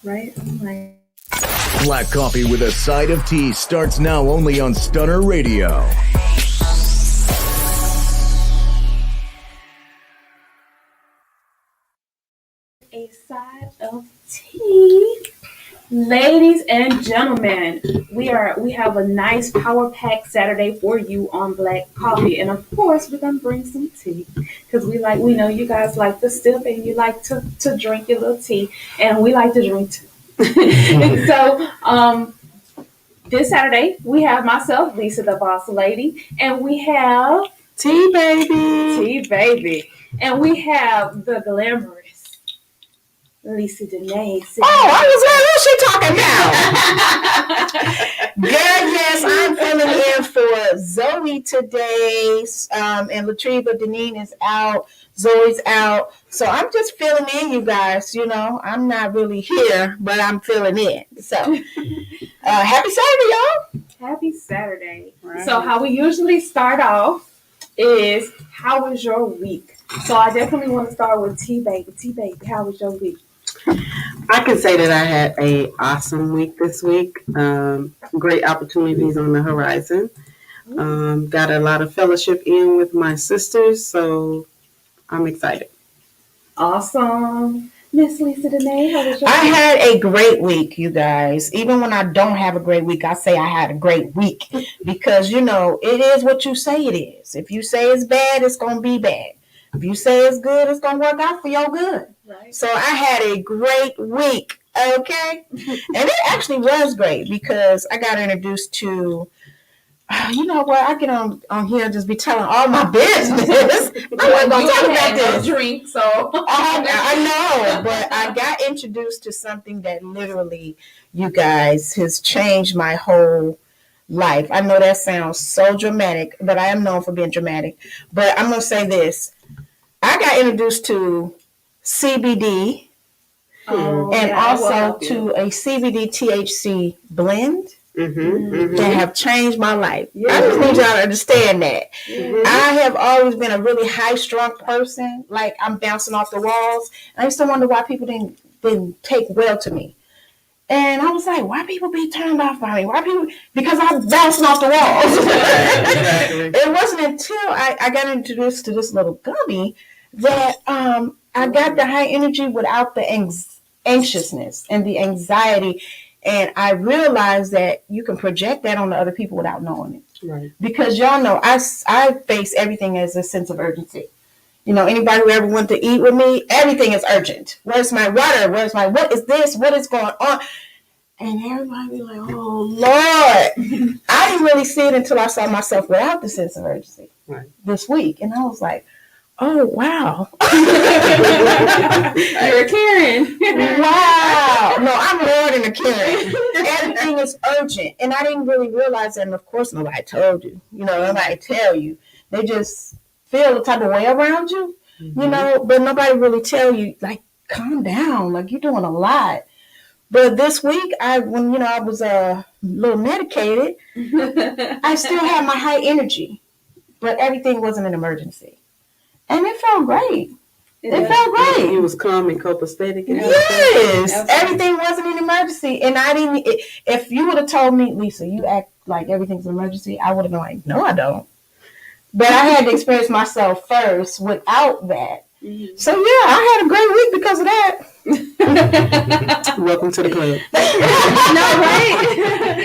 right? Like, Black coffee with a side of tea starts now only on Stunner Radio. a side of tea. Ladies and gentlemen, we have a nice power pack Saturday for you on Black Coffee, and of course we're gonna bring some tea because we know you guys like to sip and you like to drink your little tea, and we like to drink too. And so this Saturday we have myself, Lisa the Boss Lady, and we have Tea baby, and we have the glamorous Lisa Danae. I was like, what's she talking about? Girl, yes, I'm filling in for Zoe today. And Latriva Deneen is out. Zoe's out. So I'm just filling in, you guys. You know, I'm not really here, but I'm filling in. So happy Saturday, y'all. Happy Saturday. Right. So how we usually start off is, how was your week? So I definitely want to start with T Baby. T Baby, how was your week? I can say that I had an awesome week this week. Great opportunities on the horizon. Got a lot of fellowship in with my sisters, so I'm excited. Awesome. Miss Lisa Danae, how was your I week? had a great week, you guys. Even when I don't have a great week, I say I had a great week because, you know, it is what you say it is. If you say it's bad, it's going to be bad. If you say it's good, it's going to work out for your good. Right. So I had a great week, okay? And it actually was great because I got introduced to, you know what, I get on here and just be telling all my business. I wasn't going to talk about this. Drink, so. I know, but I got introduced to something that literally, you guys, has changed my whole life. I know that sounds so dramatic, but I am known for being dramatic. But I'm going to say this. I got introduced to CBD and also to a CBD THC blend that have changed my life. Yeah. I just need y'all to understand that. Mm-hmm. I have always been a really high-strung person. Like, I'm bouncing off the walls. And I used to wonder why people didn't take well to me. And I was like, why people be turned off by me? Why people? Because I'm bouncing off the walls. Exactly. It wasn't until I got introduced to this little gummy that I got the high energy without the anxiousness and the anxiety. And I realized that you can project that on the other people without knowing it. Right. Because y'all know, I face everything as a sense of urgency. You know, anybody who ever went to eat with me, everything is urgent. Where's my water? What is this? What is going on? And everybody be like, oh, Lord. I didn't really see it until I saw myself without the sense of urgency this week. And I was like, oh, wow. You're a Karen. Wow. No, I'm more than a Karen. Everything is urgent. And I didn't really realize that. And of course, nobody told you. You know, nobody tell you. They just feel the type of way around you, you know, but nobody really tell you, like, calm down. Like, you're doing a lot. But this week, when I was a little medicated, I still had my high energy, but everything wasn't an emergency. And it felt great. It felt great. It was calm and copacetic. Yes. Everything wasn't an emergency. And I didn't, if you would have told me, Lisa, you act like everything's an emergency, I would have been like, no, I don't. But I had to experience myself first without that. Mm-hmm. So, yeah, I had a great week because of that. Welcome to the club. No, right?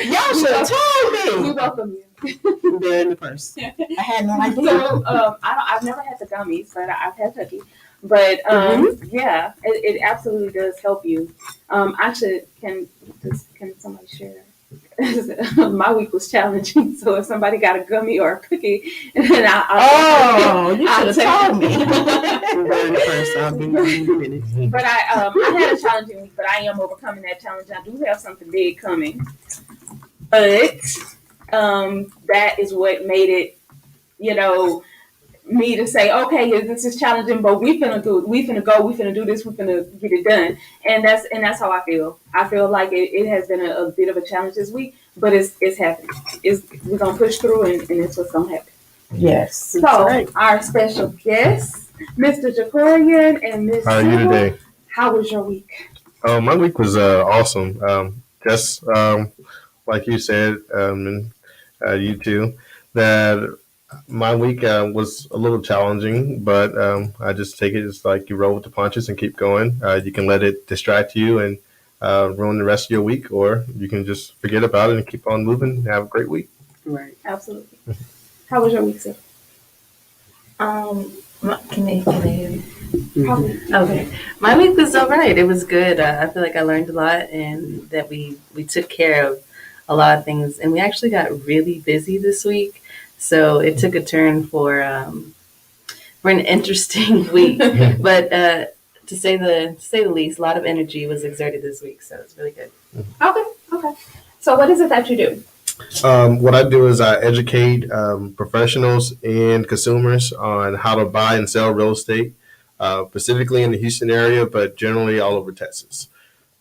Y'all should have told me. We welcome you. There in the purse. I had no idea. So, I've never had the gummies, but I've had Tucky. But, yeah, it absolutely does help you. Actually, can somebody share? My week was challenging, so if somebody got a gummy or a cookie, then you should have told me. I'll be minutes. But I had a challenging week, but I am overcoming that challenge. I do have something big coming, but that is what made it, me to say, okay, this is challenging, but we finna do it. We finna go. We finna do this. We finna get it done. And that's how I feel. I feel like it has been a bit of a challenge this week, but it's happening. We're gonna push through, and it's what's gonna happen. Yes. So our special guests, Mr. Jacorian and Miss. How are you today? How was your week? My week was awesome. Just like you said, and you too, that my week was a little challenging, but I just take it as like you roll with the punches and keep going. You can let it distract you and ruin the rest of your week, or you can just forget about it and keep on moving and have a great week. Right. Absolutely. How was your week, sir? Can they hear me? How was Okay. My week was all right. It was good. I feel like I learned a lot and that we took care of a lot of things. And we actually got really busy this week. So it took a turn for an interesting week. But to say the least, a lot of energy was exerted this week. So it's really good. Okay. So what is it that you do? What I do is I educate professionals and consumers on how to buy and sell real estate, specifically in the Houston area, but generally all over Texas.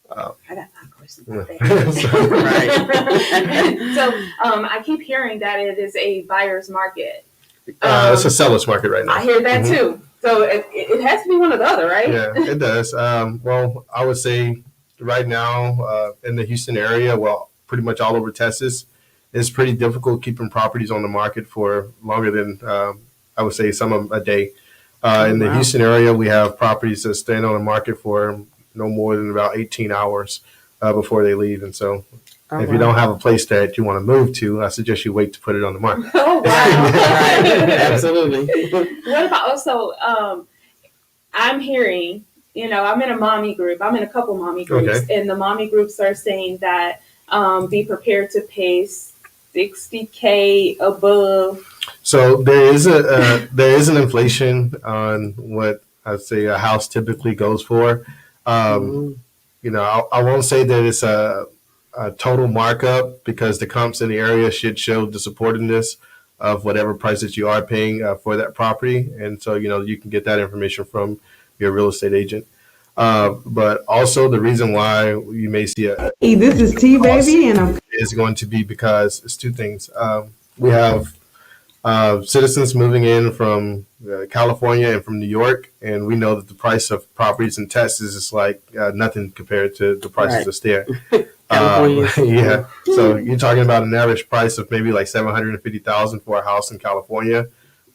I got my question. So I keep hearing that it is a buyer's market. It's a seller's market right now. I hear that too. So it has to be one or the other, right? Yeah, it does. Well, I would say right now in the Houston area, well, pretty much all over Texas, it's pretty difficult keeping properties on the market for longer than I would say some of a day. In the Houston area, we have properties that stand on the market for no more than about 18 hours before they leave. And so if you don't have a place that you want to move to, I suggest you wait to put it on the market. Oh, wow. Absolutely. What about also, I'm hearing, I'm in a mommy group. I'm in a couple mommy groups. Okay. And the mommy groups are saying that be prepared to pay $60K above. So there is an inflation on what I'd say a house typically goes for. I won't say that it's a total markup because the comps in the area should show the supportiveness of whatever prices you are paying for that property, and so you can get that information from your real estate agent. But also the reason why you may see Hey, this is T Baby, and I'm is going to be because it's two things. We have citizens moving in from California and from New York, and we know that the price of properties in Texas is like nothing compared to the prices that's there. Yeah, so you're talking about an average price of maybe like $750,000 for a house in California,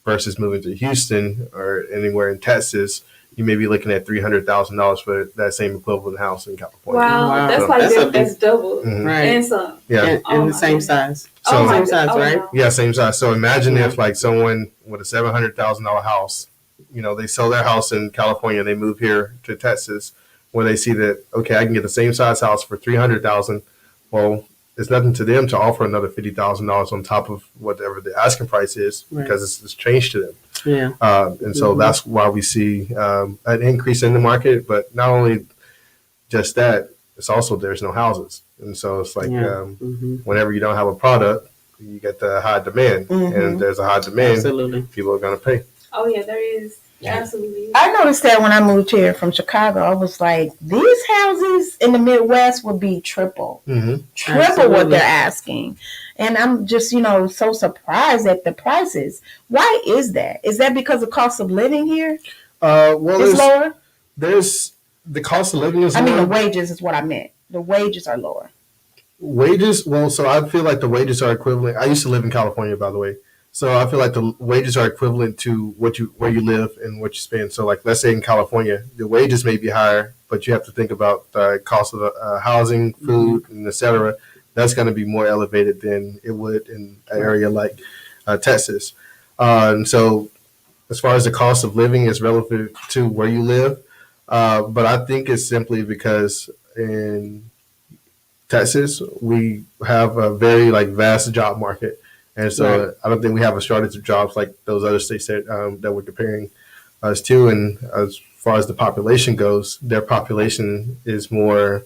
versus moving to Houston or anywhere in Texas. You may be looking at $300,000 for that same equivalent house in California. Wow. That's like that's double. Mhm. Right. And some. Yeah, And the same size. So- Same size, right? No. yeah, same size. So imagine if like someone with a $700,000 house, they sell their house in California, they move here to Texas, where they see that okay, I can get the same size house for $300,000. Well, it's nothing to them to offer another $50,000 on top of whatever the asking price is because it's changed to them. Yeah. And so that's why we see an increase in the market. But not only just that, it's also there's no houses, and so it's like whenever you don't have a product, you get the high demand, and if there's a high demand, Absolutely. people are going to pay. Oh, yeah, there is. Absolutely. I noticed that when I moved here from Chicago, I was like, these houses in the Midwest would be triple what Absolutely. they're asking. And I'm just, so surprised at the prices. Why is that? Is that because the cost of living here Well, is lower? there's the cost of living is I mean, the lower. wages is what I meant. The wages are lower. Wages. Well, so I feel like the wages are equivalent. I used to live in California, by the way. So I feel like the wages are equivalent to where you live and what you spend. So like, let's say in California, the wages may be higher, but you have to think about the cost of housing, food, and et cetera. That's going to be more elevated than it would in an area like Texas. And so as far as the cost of living is relative to where you live, but I think it's simply because in Texas we have a very vast job market. And so I don't think we have a shortage of jobs like those other states that we're comparing us to. And as far as the population goes, their population is more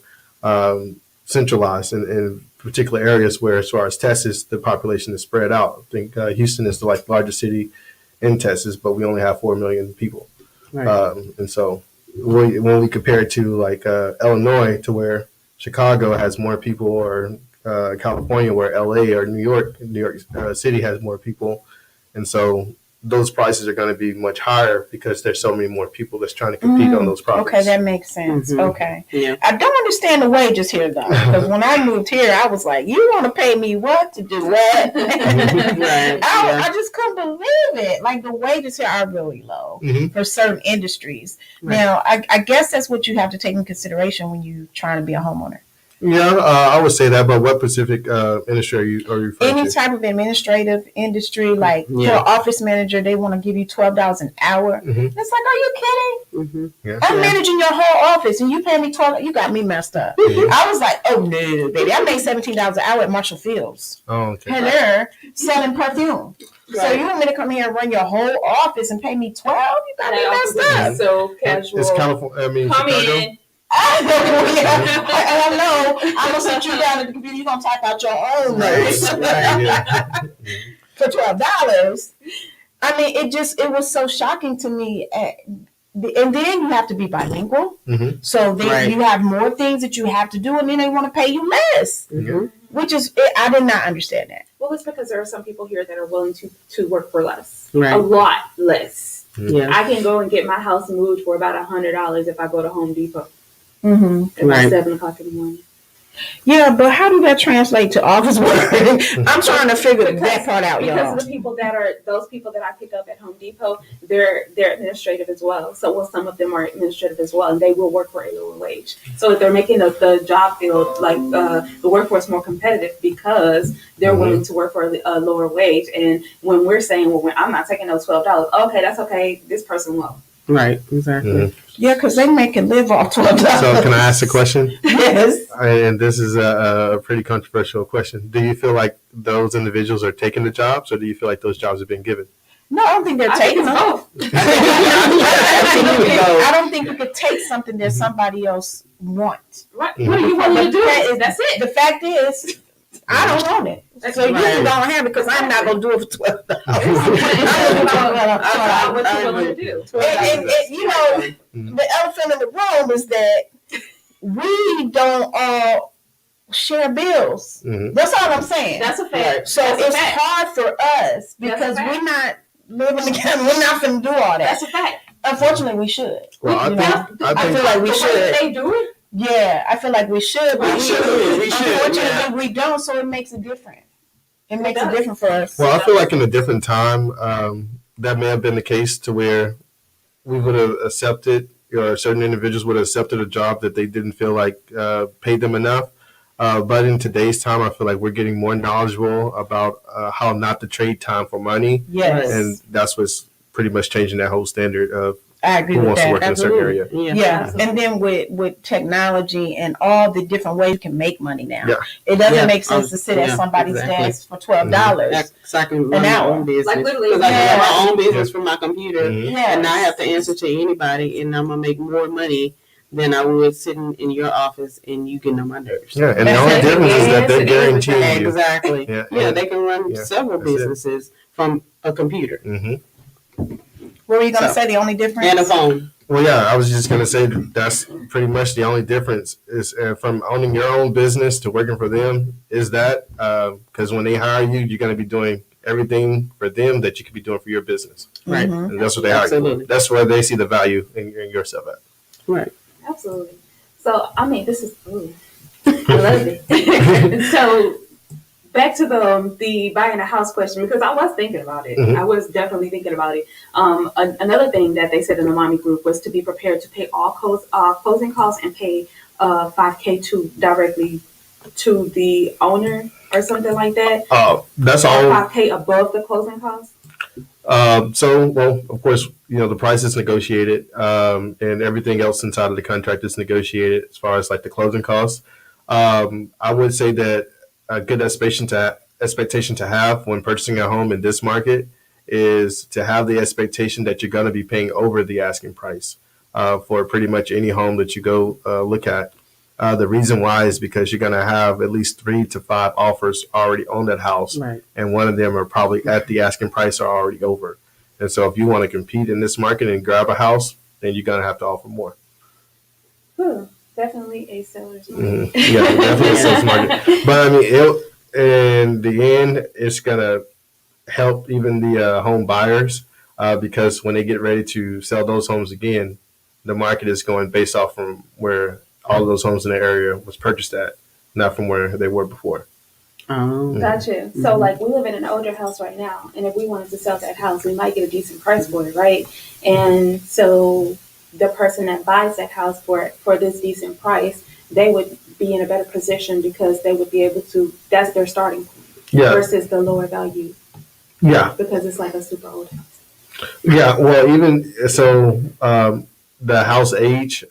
centralized in particular areas where, as far as Texas, the population is spread out. I think Houston is the largest city in Texas, but we only have 4 million people. Right. And so when we compare it to Illinois, to where Chicago has more people, or California, where LA or New York City has more people. And so those prices are going to be much higher because there's so many more people that's trying to compete on those properties. Okay, that makes sense. Okay. Yeah. I don't understand the wages here though, because when I moved here, I was like, "You want to pay me what to do what?" I just couldn't believe it. Like the wages here are really low for certain industries. Right. Now, I guess that's what you have to take in consideration when you trying to be a homeowner. Yeah, I would say that. But what specific industry are you referring Any to? type of administrative industry, like for an office manager, they want to give you $12 an hour. It's like, are you kidding? Yeah. I'm managing your whole office, and you pay me $12. You got me messed up. I was like, oh no, baby! I made $17 an hour at Marshall Fields. Oh, okay. And they're selling perfume. So you want me to come here and run your whole office and pay me $12? You got me messed up. So casual. It's California. I mean, Come Chicago. in. And I know I'm gonna sit you down at the computer. You're gonna type out your own notes for $12. I mean, it was so shocking to me. And then you have to be bilingual. So then you have more things that you have to do, and then they want to pay you less, which is I did not understand that. Well, it's because there are some people here that are willing to work for less, Right. a lot less. Yeah. I can go and get my house moved for about $100 if I go to Home Depot at Right. 7 o'clock in the morning. Yeah, but how do that translate to office work? I'm trying to figure that part out, Because y'all. of the people that are those people that I pick up at Home Depot, they're administrative as well. So some of them are administrative as well, and they will work for a lower wage. So they're making the job field like the workforce more competitive because they're willing to work for a lower wage. And when we're saying, well, I'm not taking those $12, okay, that's okay. This person will. Right. Exactly. Yeah, because they make it live off $12. So can I ask a question? Yes. And this is a pretty controversial question. Do you feel like those individuals are taking the jobs, or do you feel like those jobs have been given? No, I don't think they're taking them. both. I don't think you could take something that somebody else wants. Right. What are you willing to do? That's it. The fact is, I don't want it. So you don't have it because I'm not going to do it for $12. What you willing to do? And you know, the elephant in the room is that we don't all share bills. That's all I'm saying. That's a fact. So That's a it's fact. hard for us because we're not living together. We're not going to do all that. That's a fact. Unfortunately, we should. Well, I feel like we The way should. they do it. Yeah, I feel like we should. But We should. unfortunately, we don't. So it makes it different. It makes it different for us. Well, I feel like in a different time, that may have been the case to where we would have accepted, or certain individuals would have accepted a job that they didn't feel like paid them enough. But in today's time, I feel like we're getting more knowledgeable about how not to trade time for money. Yes. And that's what's pretty much changing that whole standard of I agree who with wants to that. work in a certain area. Yeah, and then with technology and all the different ways you can make money now, Yeah. it doesn't Yeah. make sense to sit at somebody's desk for $12. So I can run my hour. own business. Like literally, Because I can run yeah. my own business from my computer Yes. and not have to answer to anybody, and I'm gonna make more money than I would sitting in your office and you getting on my nerves. Yeah, and the only difference is that they're Yes, guaranteeing you. Exactly. Yeah, Yeah, and- they can run yeah, several that's it. businesses from a computer What were you going to So- say? The only difference? and a phone. Well, yeah, I was just going to say that's pretty much the only difference is from owning your own business to working for them is that because when they hire you, you're going to be doing everything for them that you could be doing for your business. Right. And that's what they hire you Absolutely. for. That's where they see the value in yourself at. Right. Absolutely. So, I mean, this is, I love it. So, back to the buying a house question, because I was thinking about it. I was definitely thinking about it. Another thing that they said in the mommy group was to be prepared to pay all closing costs and pay $5K directly to the owner or something like that. That's Or all. $5K above the closing costs. Well, of course, the price is negotiated, and everything else inside of the contract is negotiated as far as like the closing costs. I would say that a good expectation to have when purchasing a home in this market is to have the expectation that you're going to be paying over the asking price for pretty much any home that you go look at. The reason why is because you're going to have at least 3 to 5 offers already on that house, Right. and one of them are probably at the asking price or already over. And so if you want to compete in this market and grab a house, then you're going to have to offer more. Definitely a seller's market. Yeah, definitely a sales market. But I mean, in the end, it's going to help even the home buyers because when they get ready to sell those homes again, the market is going based off from where all of those homes in the area was purchased at, not from where they were before. Oh. Gotcha. So, like, we live in an older house right now, and if we wanted to sell that house, we might get a decent price for it, right? And so, the person that buys that house for this decent price, they would be in a better position because they would be able to. That's their starting point Yeah, versus the lower value yeah, because it's like a super old house. yeah. Well, even so, the house age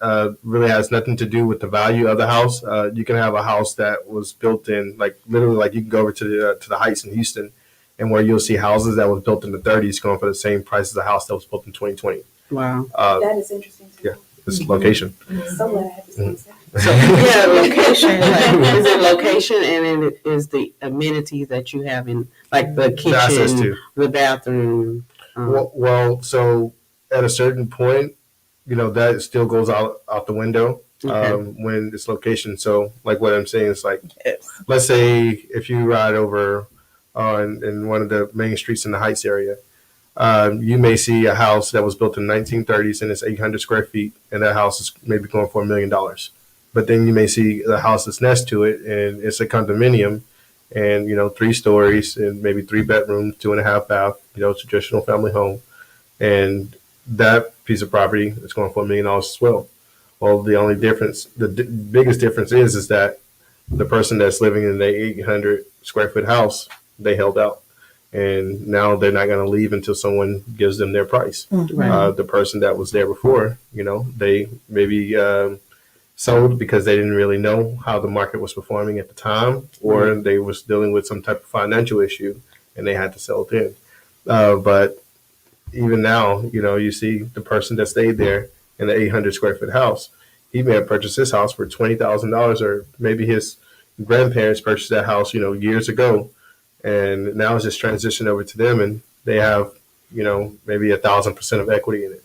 really has nothing to do with the value of the house. You can have a house that was built in, like literally, like you can go over to the Heights in Houston, and where you'll see houses that was built in the 30s going for the same price as a house that was built in 2020. Wow. That is interesting to Yeah, know. it's location. I'm so glad I had this conversation. Yeah, location. Like, is it location and then it is the amenities that you have in, like the The access kitchen, to. the bathroom. So at a certain point, that still goes out the window Okay. when it's location. So like what I'm saying is like, Yes. let's say if you ride over in one of the main streets in the Heights area, you may see a house that was built in 1930s and it's 800 square feet, and that house is maybe going for $1 million. But then you may see the house that's next to it, and it's a condominium, and 3 stories and maybe 3 bedrooms, 2.5 bath, traditional family home, and that piece of property is going for $1 million as well. Well, the only difference, the biggest difference is that the person that's living in the 800 square foot house, they held out, and now they're not going to leave until someone gives them their price. Right. The person that was there before, they maybe sold because they didn't really know how the market was performing at the time, or they was dealing with some type of financial issue and they had to sell it in. But even now, you see the person that stayed there in the 800 square foot house, he may have purchased his house for $20,000, or maybe his grandparents purchased that house, years ago, and now it's just transitioned over to them, and they have, maybe 1,000% of equity in it.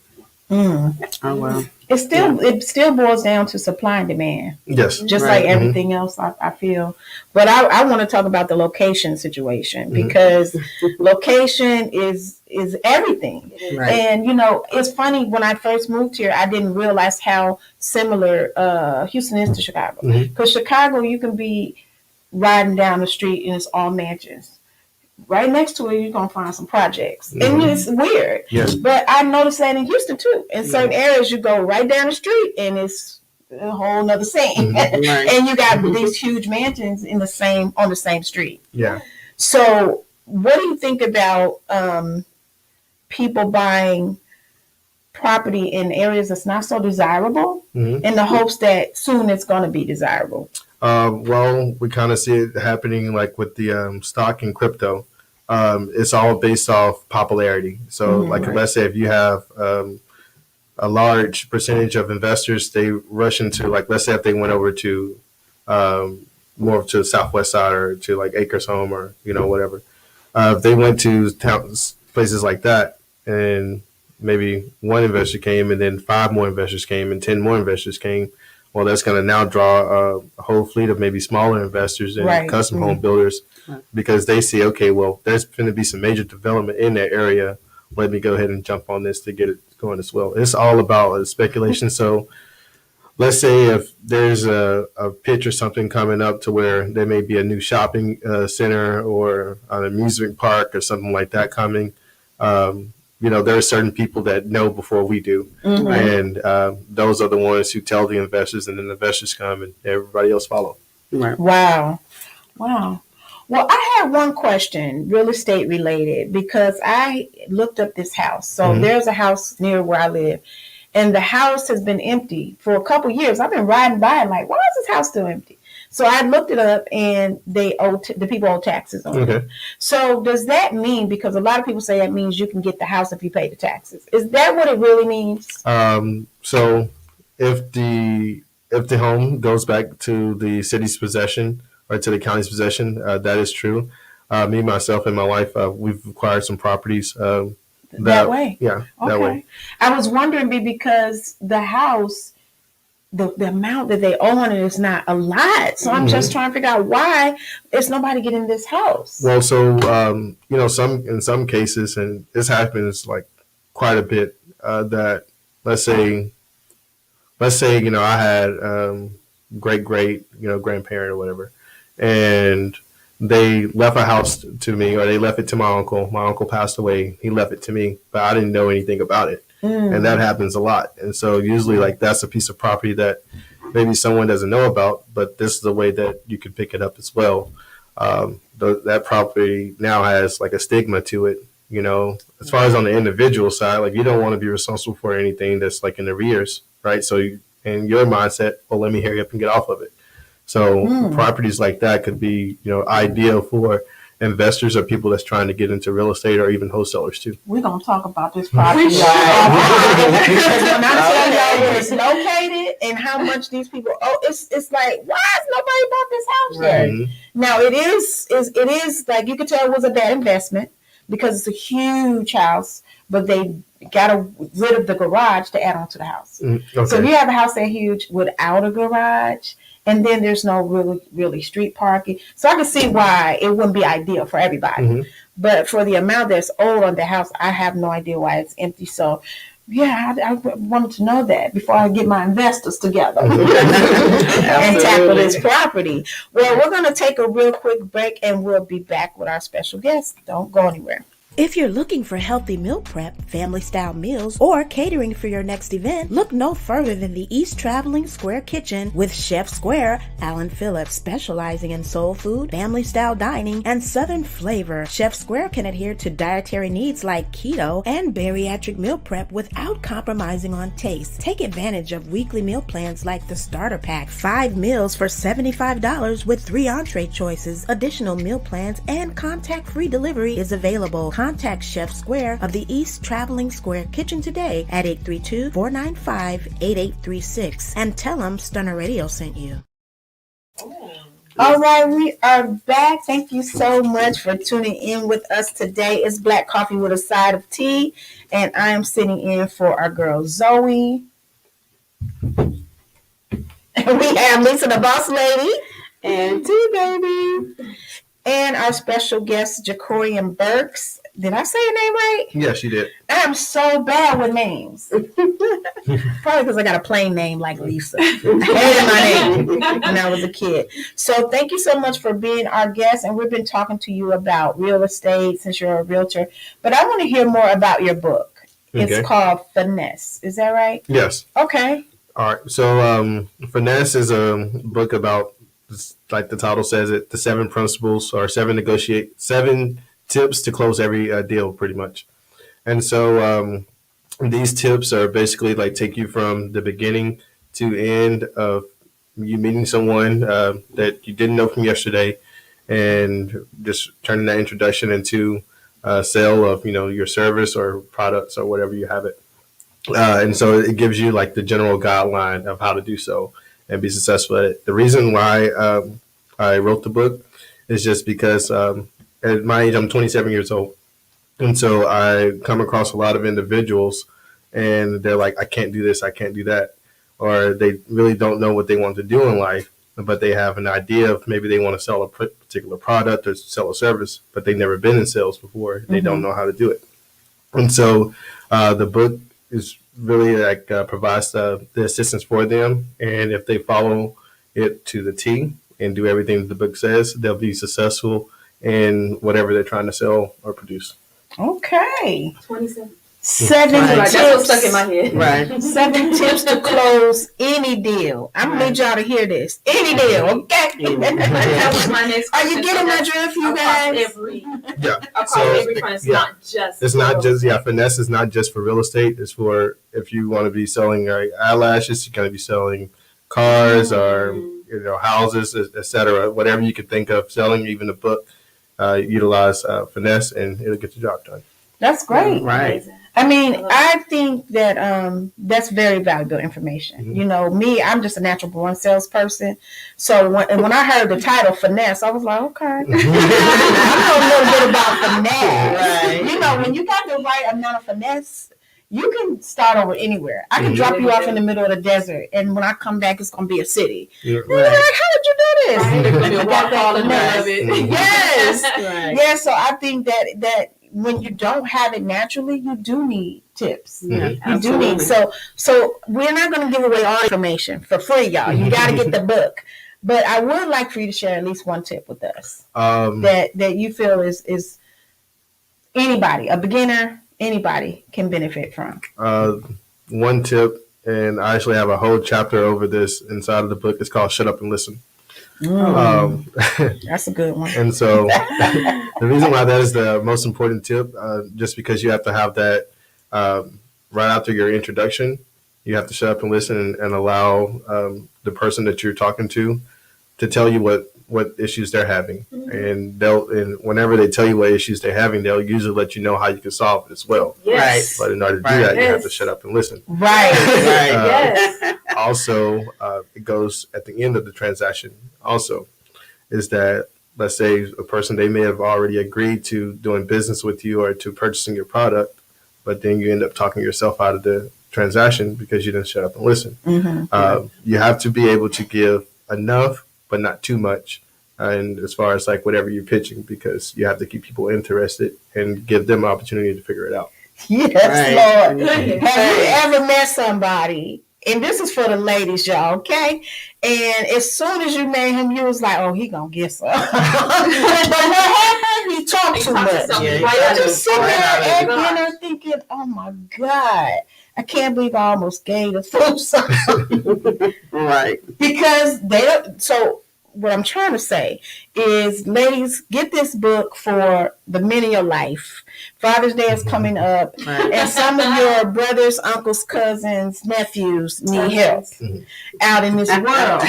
Oh, wow. It still boils down to supply and demand, Yes. just Right. like everything else. I feel, but I want to talk about the location situation because location is everything. Right. And it's funny, when I first moved here, I didn't realize how similar Houston is to Chicago. Mhm. Because Chicago, you can be riding down the street and it's all mansions. Right next to it, you're gonna find some projects, and it's weird. Yes. But I noticed that in Houston too. In certain areas, you go right down the street, and it's a whole nother scene. Right. And you got these huge mansions on the same street. Yeah. So, what do you think about people buying property in areas that's not so desirable, Mhm. in the hopes that soon it's going to be desirable? Well, we kind of see it happening like with the stock and crypto. It's all based off popularity. So, like, let's say if you have a large percentage of investors, they rush into, like, let's say if they went over to more to the southwest side or to like Acres Home or whatever. If they went to towns, places like that, and maybe one investor came, and then 5 more investors came, and 10 more investors came. Well, that's going to now draw a whole fleet of maybe smaller investors and Right. custom home builders, because they see, okay, well, there's going to be some major development in that area. Let me go ahead and jump on this to get it going as well. It's all about speculation. So let's say if there's a pitch or something coming up to where there may be a new shopping center or an amusement park or something like that coming. There are certain people that know before we do, and those are the ones who tell the investors, and then the investors come, and everybody else follow. Right. Wow. Well, I have one question, real estate related, because I looked up this house. So there's a house near where I live, and the house has been empty for a couple years. I've been riding by and like, why is this house still empty? So I looked it up, and the people owe taxes on it. Okay. So does that mean, because a lot of people say that means you can get the house if you pay the taxes? Is that what it really means? So if the home goes back to the city's possession or to the county's possession, that is true. Me, myself, and my wife, we've acquired some properties That way? Yeah, that way. I was wondering because the house, the amount that they owe on it is not a lot. So I'm just trying to figure out why is nobody getting this house. Well, so in some cases, and this happens like quite a bit. That let's say I had great grandparent or whatever, and they left a house to me, or they left it to my uncle. My uncle passed away. He left it to me, but I didn't know anything about it. And that happens a lot. And so usually like that's a piece of property that maybe someone doesn't know about, but this is the way that you can pick it up as well. That property now has like a stigma to it, as far as on the individual side, like you don't want to be responsible for anything that's like in arrears, right? So in your mindset, well, let me hurry up and get off of it. So properties like that could be, ideal for investors or people that's trying to get into real estate or even wholesalers too. We're going to talk about this property. Because when I tell y'all where it's located and how much these people it's like, why has nobody bought this house yet? Mm-hmm. Now, it is like, you could tell it was a bad investment because it's a huge house, but they got rid of the garage to add on to the house. Okay. So if you have a house that huge without a garage, and then there's no really street parking. So I can see why it wouldn't be ideal for everybody. Mm-hmm. But for the amount that's owed on the house, I have no idea why it's empty. So, yeah, I wanted to know that before I get my investors together and tackle this property. Well, we're going to take a real quick break, and we'll be back with our special guest. Don't go anywhere. If you're looking for healthy meal prep, family-style meals, or catering for your next event, look no further than the East Traveling Square Kitchen with Chef Square, Alan Phillips, specializing in soul food, family-style dining, and southern flavor. Chef Square can adhere to dietary needs like keto and bariatric meal prep without compromising on taste. Take advantage of weekly meal plans like the Starter Pack, 5 meals for $75 with 3 entree choices. Additional meal plans and contact-free delivery is available. Contact Chef Square of the East Traveling Square Kitchen today at 832-495-8836 and tell them Stunner Radio sent you. All right, we are back. Thank you so much for tuning in with us today. It's Black Coffee with a Side of Tea, and I am sitting in for our girl Zoe. And we have Lisa the Boss Lady And T Baby. and our special guest Jacorian Burks. Did I say your name right? Yes, you did. I'm so bad with names. Probably because I got a plain name like Lisa. I hated my name when I was a kid. So thank you so much for being our guest. And we've been talking to you about real estate since you're a realtor. But I want to hear more about your book. Okay. It's called Finesse. Is that right? Yes. Okay. All right. So Finesse is a book about, like the title says it, the 7 principles or 7 tips to close every deal, pretty much. And so these tips are basically like take you from the beginning to end of you meeting someone that you didn't know from yesterday, and just turning that introduction into a sale of your service or products or whatever you have it. And so it gives you like the general guideline of how to do so and be successful at it. The reason why I wrote the book is just because at my age, I'm 27 years old. And so I come across a lot of individuals and they're like, I can't do this, I can't do that. Or they really don't know what they want to do in life, but they have an idea of maybe they want to sell a particular product or sell a service, but they've never been in sales before. They don't know how to do it. And so the book is really like provides the assistance for them. And if they follow it to the T and do everything that the book says, they'll be successful in whatever they're trying to sell or produce. Okay. 27. 7 Right, tips. that's what's stuck in my head. Right. 7 tips to close any deal. I'm going to need y'all to hear this. Any deal, okay? That was my next Are question. you getting my drift, you guys? Across every front. It's not just. It's not just, Finesse is not just for real estate. It's for if you want to be selling eyelashes, you're going to be selling cars or houses, etc. Whatever you could think of selling, even a book, utilize Finesse and it'll get the job done. That's great. Right. I mean, I think that that's very valuable information. Mm-hmm. Me, I'm just a natural born salesperson. So when I heard the title Finesse, I was like, okay. I know a little bit about finesse. Right. When you got the right amount of finesse, you can start over anywhere. I can drop you off in the middle of the desert, and when I come back, it's going to be a city. Yeah. You're like, how did you do this? Right. I got that finesse. Yes. Yes. Yeah, so I think that when you don't have it naturally, you do need tips. Yeah, You do need so we're not going to give away all information for free, y'all. You got to get the book. But I would like for you to share at least one tip with us that you feel is anybody, a beginner, anybody can benefit from. One tip, and I actually have a whole chapter over this inside of the book. It's called "Shut Up and Listen." That's a good one. And so the reason why that is the most important tip, just because you have to have that right after your introduction, you have to shut up and listen and allow the person that you're talking to tell you what issues they're having. And and whenever they tell you what issues they're having, they'll usually let you know how you can solve it as well. Yes. But in order to do that, you have to shut up and listen. Right. Yes. Also, it goes at the end of the transaction also, is that, let's say a person, they may have already agreed to doing business with you or to purchasing your product, but then you end up talking yourself out of the transaction because you didn't shut up and listen. You have to be able to give enough, but not too much. And as far as like whatever you're pitching, because you have to keep people interested and give them an opportunity to figure it out. Yes, Lord. Have you ever met somebody? And this is for the ladies, y'all, okay? And as soon as you met him, you was like, "Oh, he gonna get some." But what happened? He talked too much. I just sit there at dinner thinking, "Oh my God, I can't believe I almost gave the food something." Right. Because they. So what I'm trying to say is, ladies, get this book for the men in your life. Father's Day is coming up, and some of your brothers, uncles, cousins, nephews need help out in this world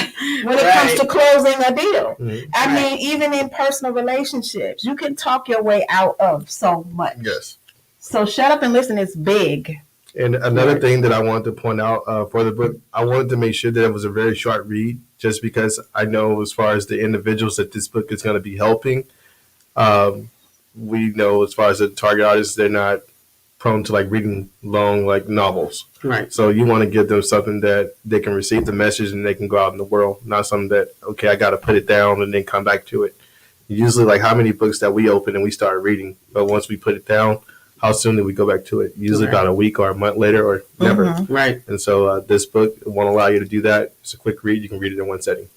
when it comes to closing a deal. I mean, even in personal relationships, you can talk your way out of so much. Yes. So shut up and listen is big. And another thing that I wanted to point out for the book, I wanted to make sure that it was a very short read, just because I know as far as the individuals that this book is going to be helping, we know as far as the target audience, they're not prone to like reading long like novels. Right. So you want to give them something that they can receive the message and they can go out in the world, not something that, okay, I got to put it down and then come back to it. Usually, like, how many books that we open and we start reading, but once we put it down, how soon do we go back to it? Usually about a week or a month later, or never. Right. And so this book won't allow you to do that. It's a quick read. You can read it in one setting.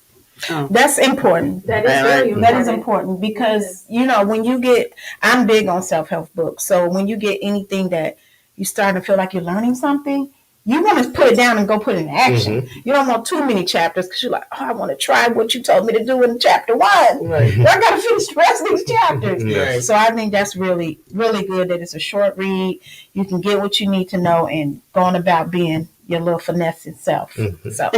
That's important. That is very important. That is important because, you know, when you get, I'm big on self-help books. So when you get anything that you start to feel like you're learning something, you want to put it down and go put it in action. You don't want too many chapters because you're like, oh, I want to try what you told me to do in chapter 1. I got to finish the rest of these chapters. So I think that's really, really good that it's a short read. You can get what you need to know and going about being your little finessing self. So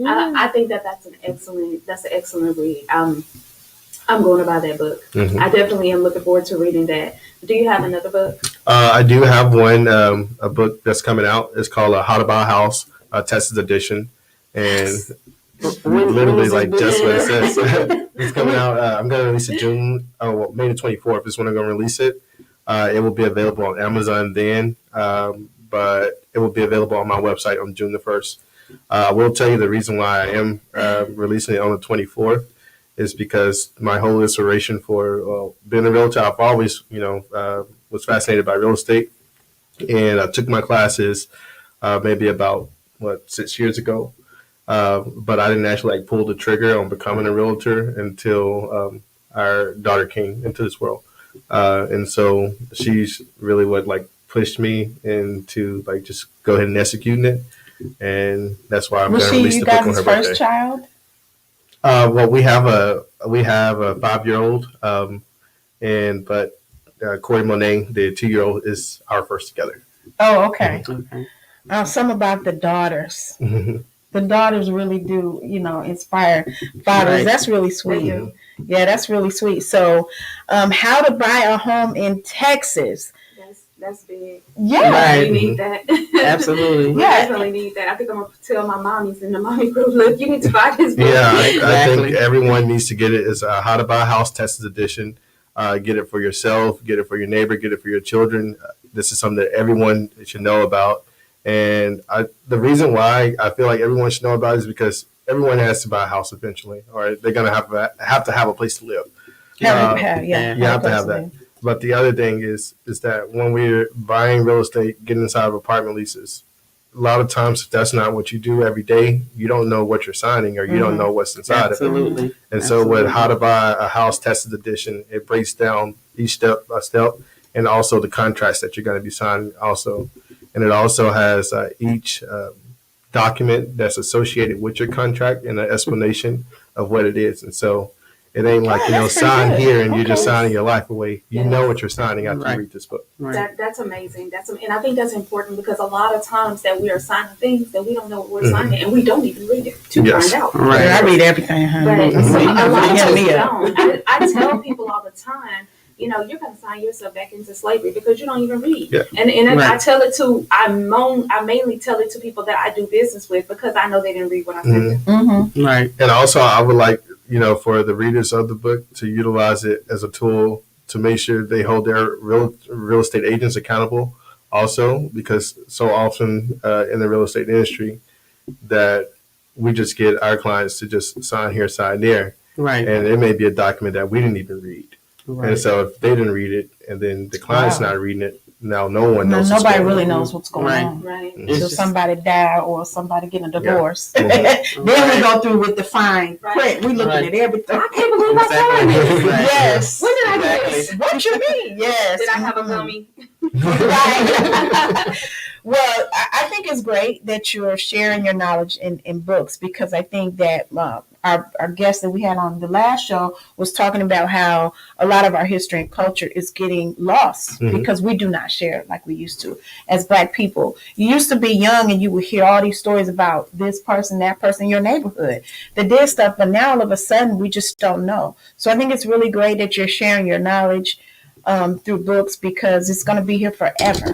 I think that's an excellent read. I'm going to buy that book. I definitely am looking forward to reading that. Do you have another book? I do have one, a book that's coming out. It's called How to Buy a House, Texas edition. And literally like just what it says. It's coming out. I'm going to release it May the 24th is when I'm going to release it. It will be available on Amazon then, but it will be available on my website on June the 1st. I will tell you the reason why I am releasing it on the 24th is because my whole inspiration for being a realtor, I've always, was fascinated by real estate. And I took my classes maybe about, 6 years ago. But I didn't actually pull the trigger on becoming a realtor until our daughter came into this world. And so she's really what pushed me into just go ahead and executing it. And that's why I'm going to release the book on her birthday. Was she you guys' first child? Well, we have a 5-year-old, but Corey Monet, the 2-year-old, is our first together. Oh, okay. Some about the daughters. The daughters really do, inspire fathers. Right. That's really sweet. Yeah, that's really sweet. So, how to buy a home in Texas. That's big. Yeah. Right. You need that. Absolutely. We definitely need that. I think I'm going to tell my mommies in the mommy group, look, you need to buy this book. Yeah, I think everyone needs to get it. It's How to Buy a House, Texas edition. Get it for yourself, get it for your neighbor, get it for your children. This is something that everyone should know about. And the reason why I feel like everyone should know about it is because everyone has to buy a house eventually, or they're going to have to have a place to live. You have to have that. But the other thing is that when we're buying real estate, getting inside of apartment leases, a lot of times if that's not what you do every day, you don't know what you're signing or you don't know what's inside of it. Absolutely. And so with How to Buy a House Tested Edition, it breaks down each step by step and also the contracts that you're going to be signing also. And it also has each document that's associated with your contract and an explanation of what it is. And so it ain't like, sign here and you're just signing your life away. You know what you're signing after you read this book. Right. That's amazing. And I think that's important because a lot of times that we are signing things that we don't know what we're signing and we don't even read it to find out. Right. I read everything. But a lot of us me don't. I tell people all the time, you're going to sign yourself back into slavery because you don't even read. Yeah. And I tell it to, I mainly tell it to people that I do business with because I know they didn't read what I sent them. Right. And also I would like, for the readers of the book to utilize it as a tool to make sure they hold their real estate agents accountable also, because so often in the real estate industry that we just get our clients to just sign here, sign there. Right. And it may be a document that we didn't even read. Right. And so if they didn't read it and then the client's not reading it, now no one knows. Nobody really knows what's going on. Right. Until somebody die or somebody get a divorce. Yeah. Then we go through with the fine print. We looking at everything. I can't believe I signed this. Yes. When did I do this? What you mean? Yes. Did I have a gummy? Right. Well, I think it's great that you're sharing your knowledge in books because I think that our guest that we had on the last show was talking about how a lot of our history and culture is getting lost because we do not share it like we used to as Black people. You used to be young and you would hear all these stories about this person, that person in your neighborhood that did stuff, but now all of a sudden we just don't know. So I think it's really great that you're sharing your knowledge through books because it's going to be here forever.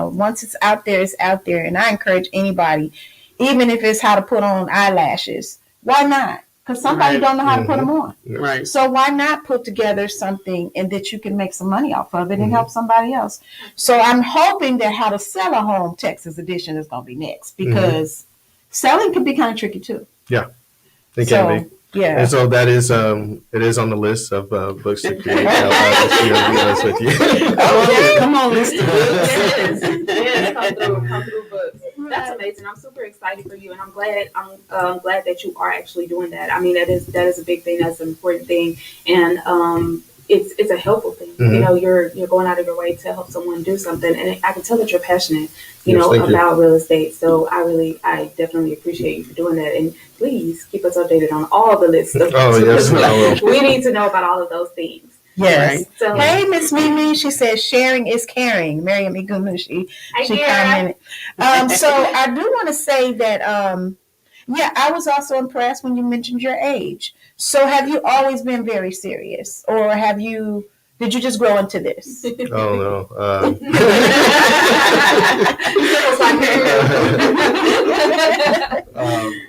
Once it's out there, it's out there. And I encourage anybody, even if it's how to put on eyelashes, why not? Because somebody don't know how to put them on. Right. So why not put together something and that you can make some money off of it and help somebody else? So I'm hoping that How to Sell a Home Texas edition is going to be next because selling can be kind of tricky too. Yeah, it can be. Yeah. And so that is, it is on the list of books to create. I'll be honest with you. Okay. Come on, list of Yes, come through books. That's amazing. I'm super excited for you, and I'm glad that you are actually doing that. I mean, that is a big thing. That's an important thing, and it's a helpful thing. You're going out of your way to help someone do something, and I can tell that you're passionate, about real estate. So I definitely appreciate you for doing that, and please keep us updated on all the lists. Yes, we need to know about all of those things. Yes. Right? So, hey, Miss Mimi, she says sharing is caring. Miriam Igunu, she commented. So I do want to say that, I was also impressed when you mentioned your age. So have you always been very serious, or did you just grow into this? Oh no.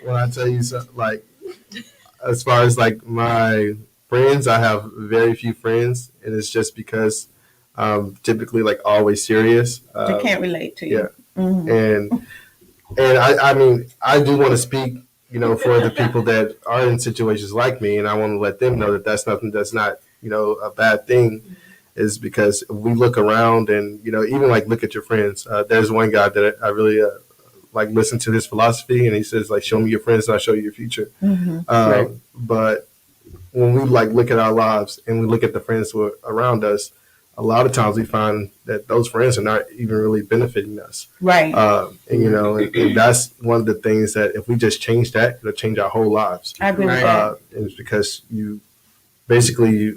When I tell you something, like as far as like my friends, I have very few friends, and it's just because typically like always serious. They can't relate to you. Yeah. And I mean, I do want to speak, for the people that are in situations like me, and I want to let them know that that's not, a bad thing, is because we look around and, even like look at your friends. There's one guy that I really like listen to his philosophy, and he says like, show me your friends and I'll show you your future. Right. But when we like look at our lives and we look at the friends who are around us, a lot of times we find that those friends are not even really benefiting us. Right. And that's one of the things that if we just change that, it'll change our whole lives. I agree with that. It's because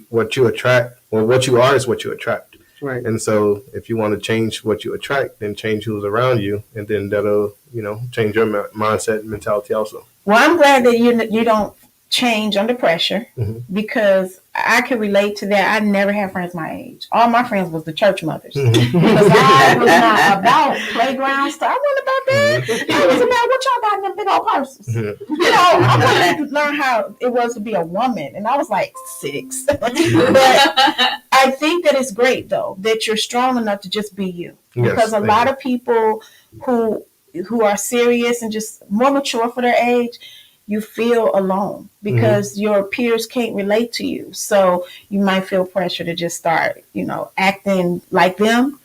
what you attract, or what you are is what you attract. Right. And so if you want to change what you attract, then change who's around you, and then that'll, change your mindset and mentality also. Well, I'm glad that you don't change under pressure because I can relate to that. I never had friends my age. All my friends was the church mothers because I was not about playground stuff. I wasn't about that. I was about what y'all got in them big old purses. I wanted to learn how it was to be a woman, and I was like 6. But I think that it's great though that you're strong enough to just be you, because a lot of people who are serious and just more mature for their age, you feel alone because your peers can't relate to you. So you might feel pressure to just start, acting like them.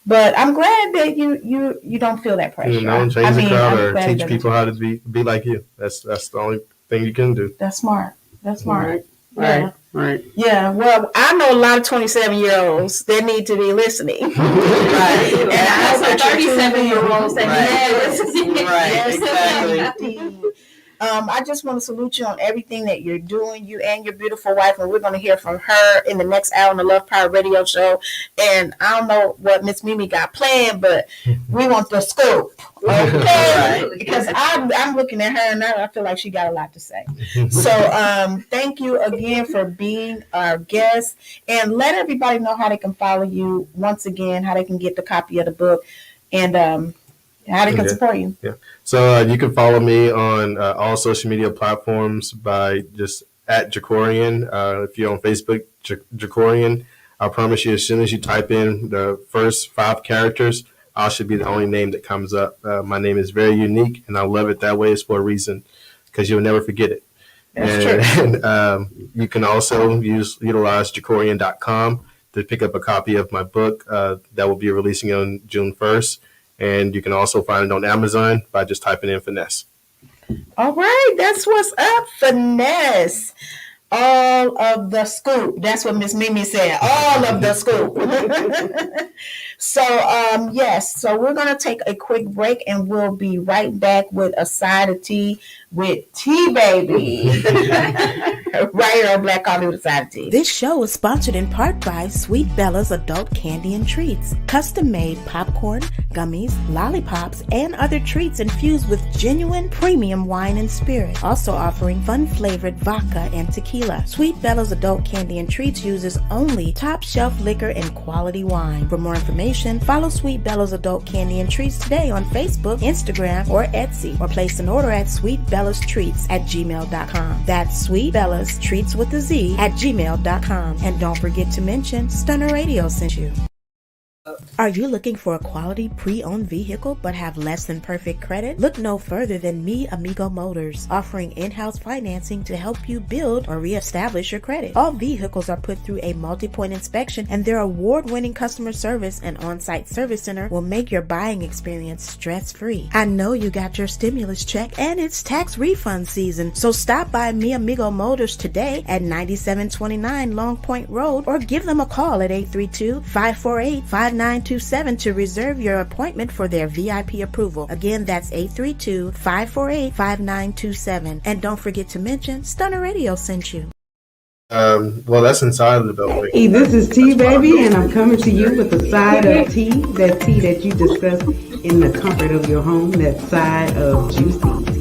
But I'm glad that you don't feel that pressure. Don't change the crowd I'm or glad teach people how to be like you. That's the only thing you can do. That's smart. That's smart. Right. Right. Yeah, well, I know a lot of 27-year-olds that need to be listening. Right. And I Also, hope that you're 37-year-olds that Right. Exactly. Indeed. I just want to salute you on everything that you're doing, you and your beautiful wife, and we're going to hear from her in the next hour on the Love Power Radio Show. And I don't know what Miss Mimi got planned, but we want the scoop, okay? Right. Because I'm looking at her and I feel like she got a lot to say. So thank you again for being our guest, and let everybody know how they can follow you once again, how they can get the copy of the book, and how they can support you. Yeah. So you can follow me on all social media platforms by just at Jacorian. If you're on Facebook, Jacorian. I promise you, as soon as you type in the first 5 characters, I should be the only name that comes up. My name is very unique, and I love it that way. It's for a reason, because you'll never forget it. That's true. And you can also utilize Jacorian.com to pick up a copy of my book that will be releasing on June 1st. And you can also find it on Amazon by just typing in Finesse. All right, that's what's up, Finesse. All of the scoop. That's what Miss Mimi said. All of the scoop. So, yes. So we're going to take a quick break, and we'll be right back with a side of tea with Tea Baby. Right here on Black Coffee with a Side of Tea. This show is sponsored in part by Sweet Bella's Adult Candy and Treats. Custom-made popcorn, gummies, lollipops, and other treats infused with genuine premium wine and spirit. Also offering fun-flavored vodka and tequila. Sweet Bella's Adult Candy and Treats uses only top-shelf liquor and quality wine. For more information, follow Sweet Bella's Adult Candy and Treats today on Facebook, Instagram, or Etsy, or place an order at sweetbellastreats@gmail.com. That's Sweet Bella's Treats with a Z @gmail.com. And don't forget to mention Stunner Radio sent you. Are you looking for a quality pre-owned vehicle but have less than perfect credit? Look no further than Mi Amigo Motors, offering in-house financing to help you build or reestablish your credit. All vehicles are put through a multi-point inspection, and their award-winning customer service and on-site service center will make your buying experience stress-free. I know you got your stimulus check and it's tax refund season, so stop by Mi Amigo Motors today at 9729 Long Point Road, or give them a call at 832-548-5927 to reserve your appointment for their VIP approval. Again, that's 832-548-5927. And don't forget to mention Stunner Radio sent you. Well, that's inside of the building. Hey, this is Tea Baby, and I'm coming to you with a side of tea, that tea that you discuss in the comfort of your home, that side of juicy tea.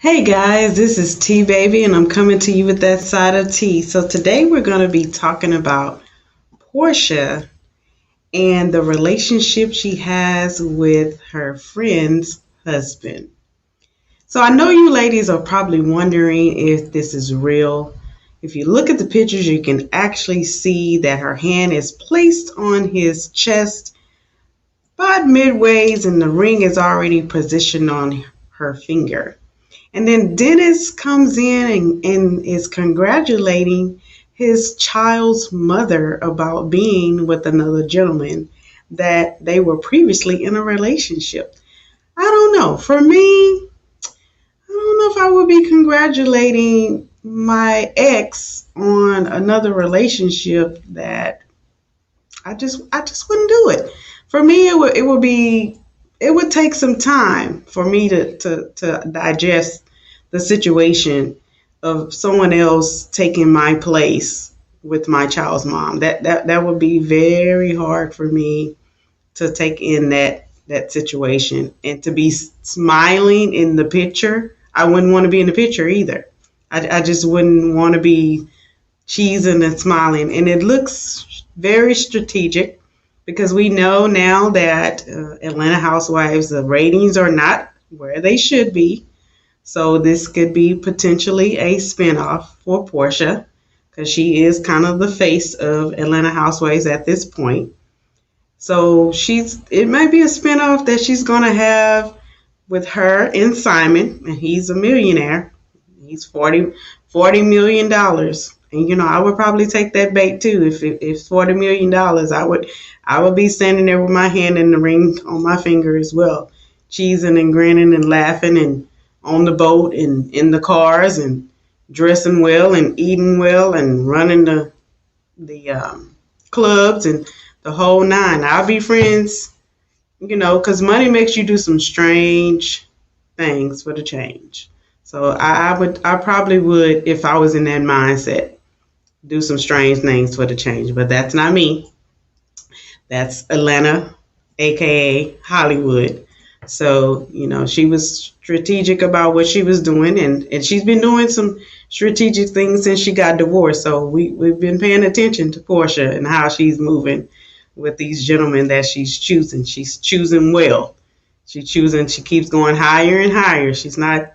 Hey guys, this is Tea Baby, and I'm coming to you with that side of tea. So today we're going to be talking about Portia and the relationship she has with her friend's husband. So I know you ladies are probably wondering if this is real. If you look at the pictures, you can actually see that her hand is placed on his chest about midways, and the ring is already positioned on her finger. And then Dennis comes in and is congratulating his child's mother about being with another gentleman that they were previously in a relationship. I don't know. For me, I don't know if I would be congratulating my ex on another relationship that I just wouldn't do it. For me, it would take some time for me to digest the situation of someone else taking my place with my child's mom. That would be very hard for me to take in that situation, and to be smiling in the picture. I wouldn't want to be in the picture either. I just wouldn't want to be cheesing and smiling. And it looks very strategic, because we know now that Atlanta Housewives, the ratings are not where they should be. So this could be potentially a spinoff for Portia, because she is kind of the face of Atlanta Housewives at this point. So it might be a spinoff that she's gonna have with her and Simon, and he's a millionaire. He's $40 million, and I would probably take that bait too. If $40 million, I would be standing there with my hand in the ring on my finger as well, cheesing and grinning and laughing and on the boat and in the cars and dressing well and eating well and running the clubs and the whole nine. I'll be friends, because money makes you do some strange things for the change. So I probably would, if I was in that mindset, do some strange things for the change. But that's not me. That's Atlanta, aka Hollywood. So, she was strategic about what she was doing, and she's been doing some strategic things since she got divorced. So we've been paying attention to Portia and how she's moving with these gentlemen that she's choosing. She's choosing well. She keeps going higher and higher. She's not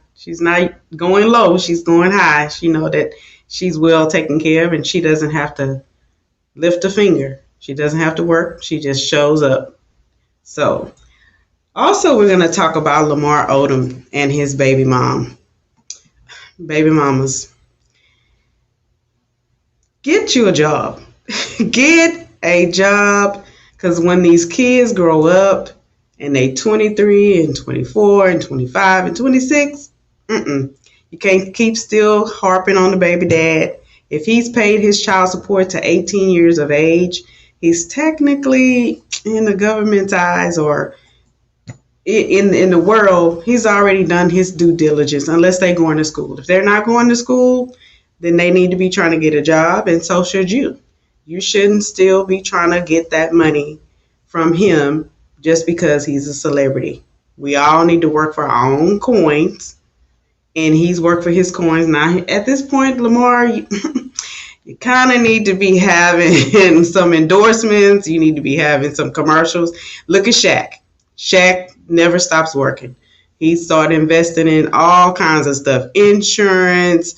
going low, she's going high. She know that she's well taken care of, and she doesn't have to lift a finger. She doesn't have to work. She just shows up. So, also we're going to talk about Lamar Odom and his baby mom. Baby mamas, get you a job. Get a job, because when these kids grow up and they 23 and 24 and 25 and 26, you can't keep still harping on the baby dad. If he's paid his child support to 18 years of age, he's technically, in the government's eyes or in the world, he's already done his due diligence, unless they're going to school. If they're not going to school, then they need to be trying to get a job, and so should you. You shouldn't still be trying to get that money from him just because he's a celebrity. We all need to work for our own coins, and he's worked for his coins. Now, at this point, Lamar, you kind of need to be having some endorsements. You need to be having some commercials. Look at Shaq. Shaq never stops working. He started investing in all kinds of stuff, insurance.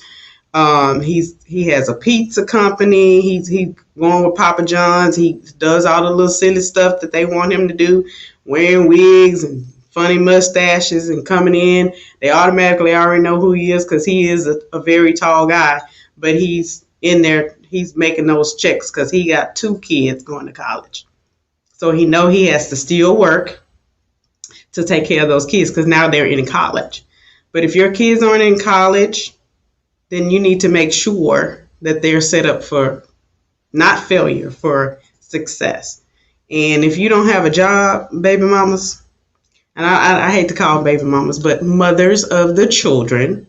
He has a pizza company. He's going with Papa John's. He does all the little silly stuff that they want him to do, wearing wigs and funny mustaches and coming in. They automatically already know who he is because he is a very tall guy. But he's in there. He's making those checks because he got 2 kids going to college. So he has to still work to take care of those kids because now they're in college. But if your kids aren't in college, then you need to make sure that they're set up for not failure, for success. And if you don't have a job, baby mamas, and I hate to call them baby mamas, but mothers of the children,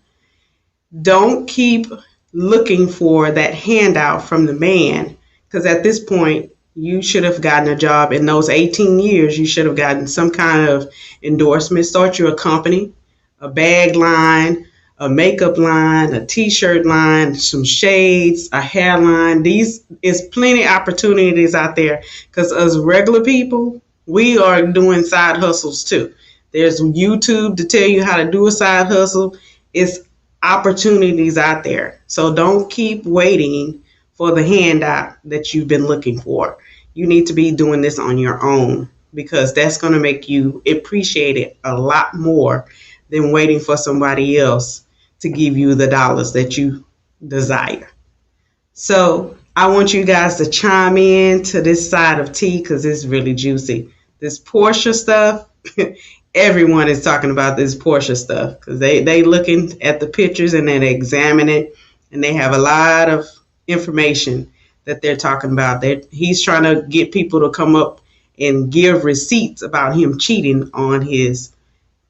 don't keep looking for that handout from the man, because at this point, you should have gotten a job. In those 18 years, you should have gotten some kind of endorsement. Start you a company, a bag line, a makeup line, a t-shirt line, some shades, a hair line. These is plenty of opportunities out there, because as regular people, we are doing side hustles too. There's YouTube to tell you how to do a side hustle. It's opportunities out there. So don't keep waiting for the handout that you've been looking for. You need to be doing this on your own, because that's going to make you appreciate it a lot more than waiting for somebody else to give you the dollars that you desire. So I want you guys to chime in to this side of tea, because it's really juicy. This Portia stuff, everyone is talking about this Portia stuff, because they looking at the pictures and then they examine it, and they have a lot of information that they're talking about. He's trying to get people to come up and give receipts about him cheating on his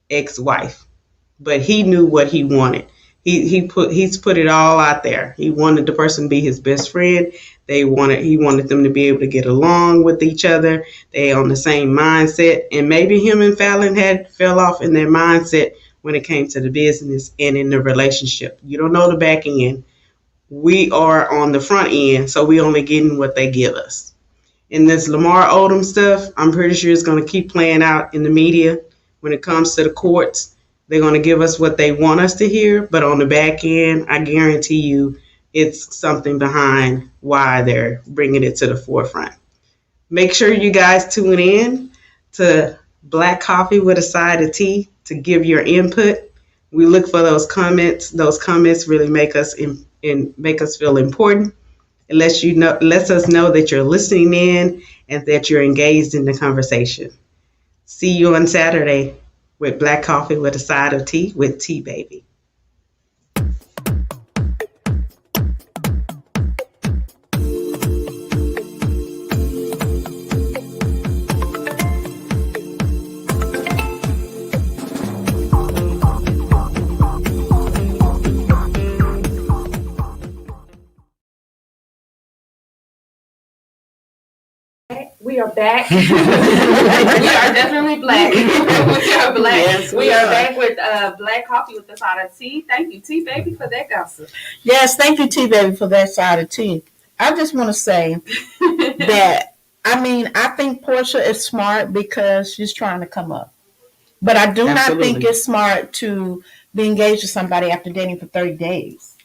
ex-wife. But he knew what he wanted. He's put it all out there. He wanted the person to be his best friend. He wanted them to be able to get along with each other. They on the same mindset. And maybe him and Fallon had fell off in their mindset when it came to the business and in the relationship. You don't know the back end. We are on the front end, so we only getting what they give us. And this Lamar Odom stuff, I'm pretty sure it's going to keep playing out in the media. When it comes to the courts, they're going to give us what they want us to hear, but on the back end, I guarantee you it's something behind why they're bringing it to the forefront. Make sure you guys tune in to Black Coffee with a Side of Tea to give your input. We look for those comments. Those comments really make us make us feel important. It lets us know that you're listening in and that you're engaged in the conversation. See you on Saturday with Black Coffee with a Side of Tea with Tea Baby. We are back. We are definitely black. We are black. Yes, we are back with Black Coffee with the Side of Tea. Thank you, Tea Baby, for that gossip. Yes, thank you, Tea Baby, for that side of tea. I just want to say that, I think Portia is smart because she's trying to come up. But I do not think it's smart to be engaged to somebody after dating for 30 days.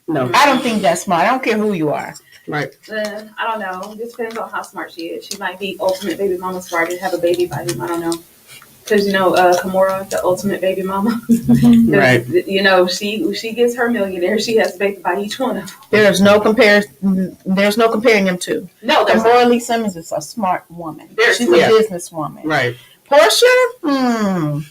No. I don't think that's smart. I don't care who you are. Right. I don't know. It just depends on how smart she is. She might be ultimate baby mama smart and have a baby by him. I don't know. Because, Kimora, the ultimate baby mama. Right. She gets her millionaire. She has a baby by each one of them. There's no comparison. There's no comparing them to. No, Kimora Lee Simmons is a smart woman. She's a businesswoman. Right. Portia,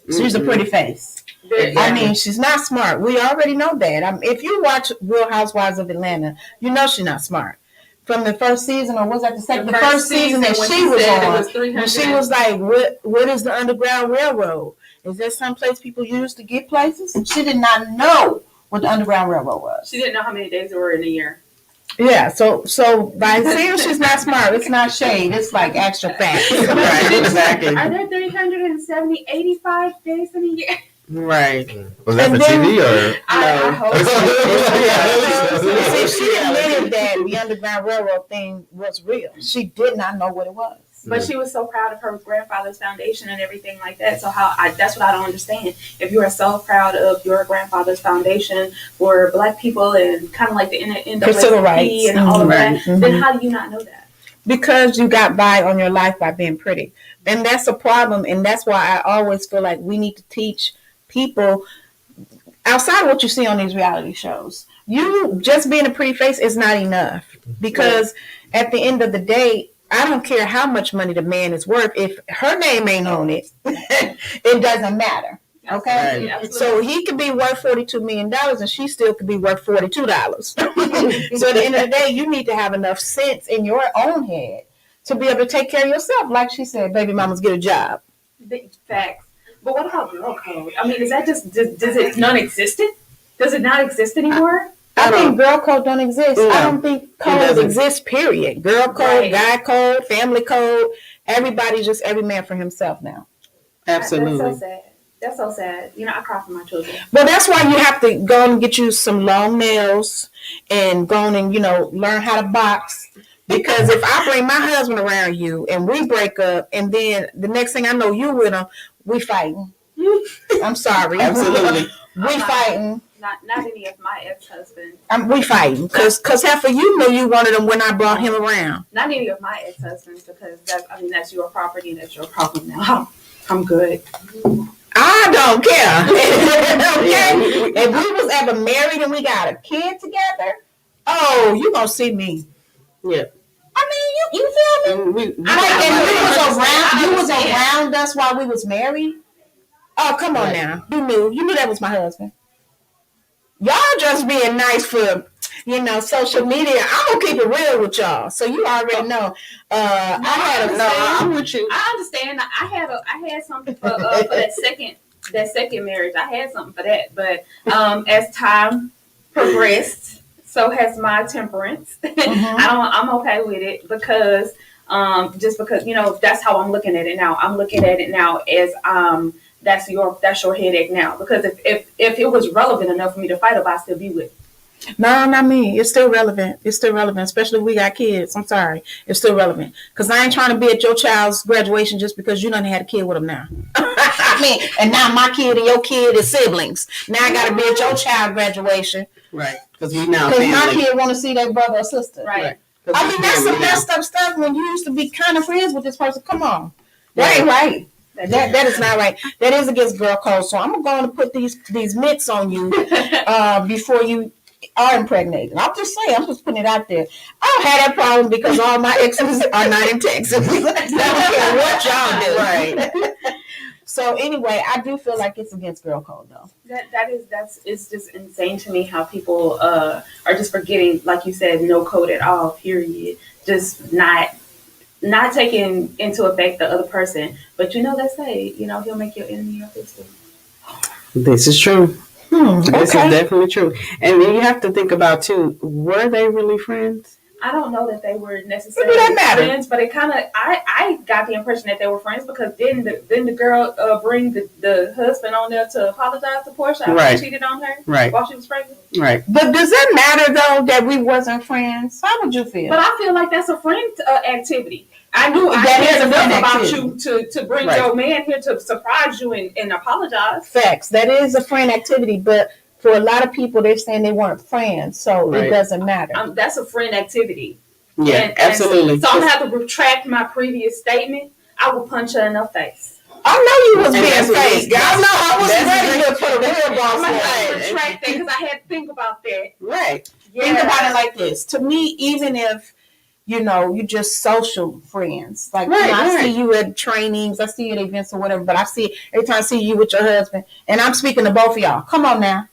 she's a pretty face. Exactly. She's not smart. We already know that. If you watch Real Housewives of Atlanta, you know she's not smart. From the first season, or was that the second? The first season that she was on, and she was like, "What is the Underground Railroad? Is that some place people use to get places?" She did not know what the Underground Railroad was. She didn't know how many days there were in a year. Yeah, so by saying she's not smart, it's not shade. It's like actual facts. Right. Exactly. Are there 85 days in a year? Right. Was that for TV or? I hope See, she admitted that the Underground Railroad thing was real. She did not know what it was. But she was so proud of her grandfather's foundation and everything like that. So that's what I don't understand. If you are so proud of your grandfather's foundation for Black people and kind of like the NAACP and all of that, then how do you not know that? Because you got by on your life by being pretty. And that's a problem. And that's why I always feel like we need to teach people outside of what you see on these reality shows. You just being a pretty face is not enough. Because at the end of the day, I don't care how much money the man is worth. If her name ain't on it, it doesn't matter. Okay? Right. So he could be worth $42 million and she still could be worth $42. So at the end of the day, you need to have enough sense in your own head to be able to take care of yourself. Like she said, baby mamas get a job. Big facts. But what about girl code? Is that just, does it non-existent? Does it not exist anymore? I think girl code don't exist. No, I don't think codes exist, period. Girl code, guy code, family code. Everybody's just every man for himself now. Absolutely. That's so sad. That's so sad. I cry for my children. But that's why you have to go and get you some long nails and go on and, learn how to box. Because if I bring my husband around you and we break up and then the next thing I know you with him, we fighting. I'm sorry. Absolutely. We fighting. Not any of my ex-husbands. We fighting. Because half of you knew you wanted him when I brought him around. Not any of my ex-husbands because that's your property and that's your problem now. I'm good. I don't care. Okay? If we was ever married and we got a kid together, you gonna see me. Yeah. You feel me? You was around us while we was married. Oh, come on now. You knew that was my husband. Y'all just being nice for, social media. I'm gonna keep it real with y'all. So you already know. I'm with you. I understand. I had something for that second marriage. I had something for that. But as time progressed, so has my temperance. I'm okay with it because just because that's how I'm looking at it now. I'm looking at it now as that's your headache now. Because if it was relevant enough for me to fight about, I'd still be with it. No, not me. It's still relevant. Especially if we got kids. I'm sorry. It's still relevant. Because I ain't trying to be at your child's graduation just because you done had a kid with them now. And now my kid and your kid is siblings. Now I got to be at your child's graduation. Right. Because we now Because family. my kid want to see their brother or sister. Right. I mean, that's some messed up stuff when you used to be kind of friends with this person. Come on. That ain't right. That is not right. That is against girl code. So I'm going to put these mitts on you before you are impregnated. I'm just saying. I'm just putting it out there. I don't have that problem because all my exes are not in Texas. I don't care what y'all do. Right. So anyway, I do feel like it's against girl code, though. It's just insane to me how people are just forgetting, like you said, no code at all. Period. Just not taking into effect the other person. But they say, he'll make your enemy your sister. This is true. This is definitely true. And then you have to think about too, were they really friends? I don't know that they were necessarily friends, but it kind of I got the impression that they were friends because didn't the girl bring the husband on there to apologize to Portia after he cheated on her while she was pregnant? Right. But does that matter though that we wasn't friends? How would you feel? But I feel like that's a friend activity. I knew I cared enough about you to bring your man here to surprise you and apologize. Facts. That is a friend activity, but for a lot of people, they're saying they weren't friends, so it doesn't matter. That's a friend activity. Yeah, absolutely. So I'm going to have to retract my previous statement. I will punch her in her face. I know you was being fake. I know I wasn't ready to put a real boss on. I'm going to have to retract that because I had to think about that. Right. Yeah. Think about it like this. To me, even if you're just social friends. Like I see you at trainings, I see you at events or whatever, but every time I see you with your husband, and I'm speaking to both of y'all. Come on now.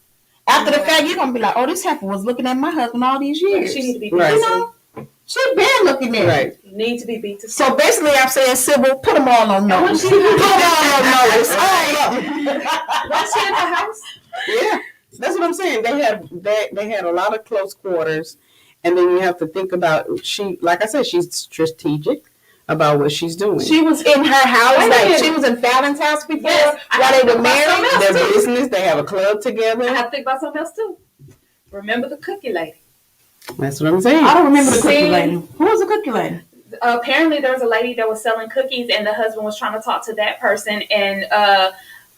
After the fact, you're going to be like, oh, this heifer was looking at my husband all these years. She need to be beat. She been looking at right. You need to be beat. So basically, I'm saying, Sybil, put them all on notice. Put them all on notice. All of them. Was she in the house? Yeah. That's what I'm saying. They had a lot of close quarters. And then you have to think about, like I said, she's strategic about what she's doing. She was in her house, she was in Fallon's house before while they were married. Their business, they have a club together. I have to think about something else too. Remember the cookie lady. That's what I'm saying. I don't remember the cookie lady. Who was the cookie lady? Apparently there was a lady that was selling cookies and the husband was trying to talk to that person and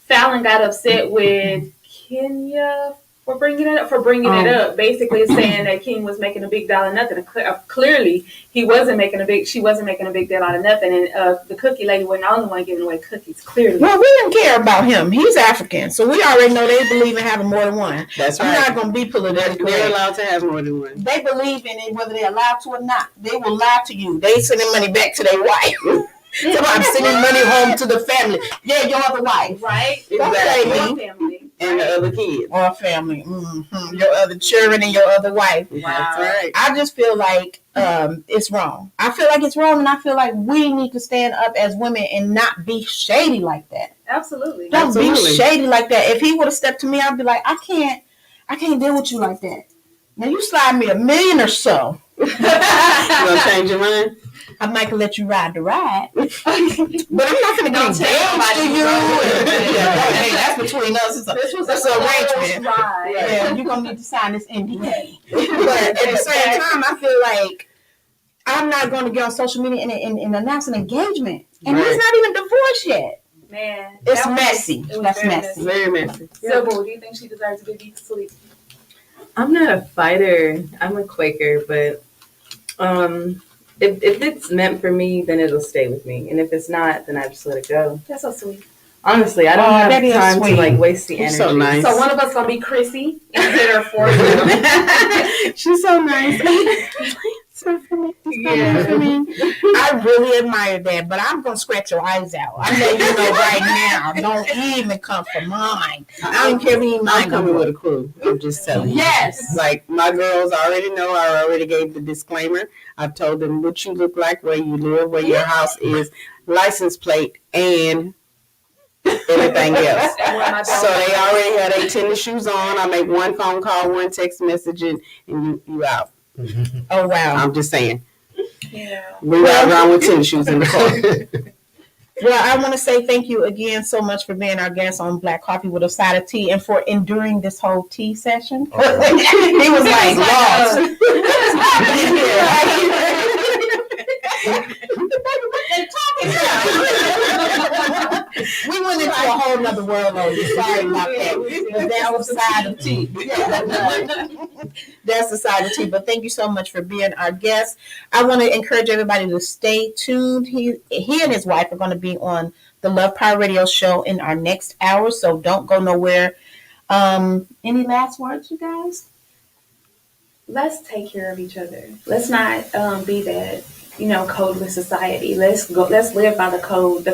Fallon got upset with Kenya for bringing it up, basically saying that King was making a big deal out of nothing. Clearly, she wasn't making a big deal out of nothing, and the cookie lady wasn't the only one giving away cookies. Clearly, well, we didn't care about him. He's African, so we already know they believe in having more than one. That's right. I'm not going to be politically correct. They're allowed to have more than one. They believe in it, whether they're allowed to or not. They will lie to you. They sending money back to their wife. So I'm sending money home to the family. Yeah, your other wife, right? Exactly. Your family. And the other kids. Or family. Mm-hmm. Your other children and your other wife. Wow. That's right. I just feel like it's wrong. I feel like it's wrong, and I feel like we need to stand up as women and not be shady like that. Absolutely. Don't be shady like that. If he would have stepped to me, I'd be like, I can't deal with you like that. Now you slide me $1 million or so. You gonna change your mind? I might let you ride the ride, but I'm not going to get engaged to you. Hey, that's between us. It's an arrangement. Yeah, you're going to need to sign this NDA. But at the same time, I feel like I'm not going to get on social media and announce an engagement. And he's not even divorced yet. Man. It's messy. That's messy. Very messy. Sybil, do you think she deserves to be beat to sleep? I'm not a fighter. I'm a Quaker, but if it's meant for me, then it'll stay with me. And if it's not, then I just let it go. That's so sweet. Honestly, I don't have time to waste the energy. So nice. So one of us gonna be Chrissy and hit her for you. She's so nice. Yeah. I really admire that, but I'm gonna scratch your eyes out. I'm letting you know right now. Don't even come for mine. I don't care if you mine. I'm coming with a crew. I'm just telling you. Yes. Like my girls already know. I already gave the disclaimer. I've told them what you look like, where you live, where your house is, license plate, and everything else. So they already had their tennis shoes on. I make one phone call, one text message, and you out. Oh wow! I'm just saying. Yeah. We ride around with tennis shoes in the car. Well, I want to say thank you again so much for being our guest on Black Coffee with a Side of Tea and for enduring this whole tea session. He was like lost. We wouldn't went into a whole nother world on you. Sorry about that. But that's the side of tea. That's the side of tea. But thank you so much for being our guest. I want to encourage everybody to stay tuned. He and his wife are going to be on the Love Power Radio show in our next hour, so don't go nowhere. Any last words, you guys? Let's take care of each other. Let's not be that, codeless society. Let's live by the code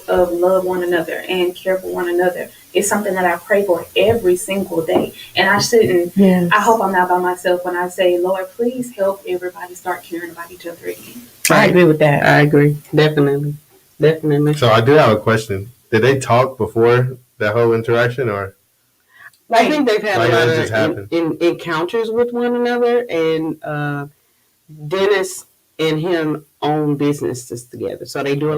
of love one another and care for one another. It's something that I pray for every single day. And I shouldn't, I hope I'm not by myself when I say, Lord, please help everybody start caring about each other again. I agree with that. I agree. Definitely. So I do have a question. Did they talk before that whole interaction, or? I think they've had Like, a lot that just of encounters with one another, and Dennis and him own businesses together. So they do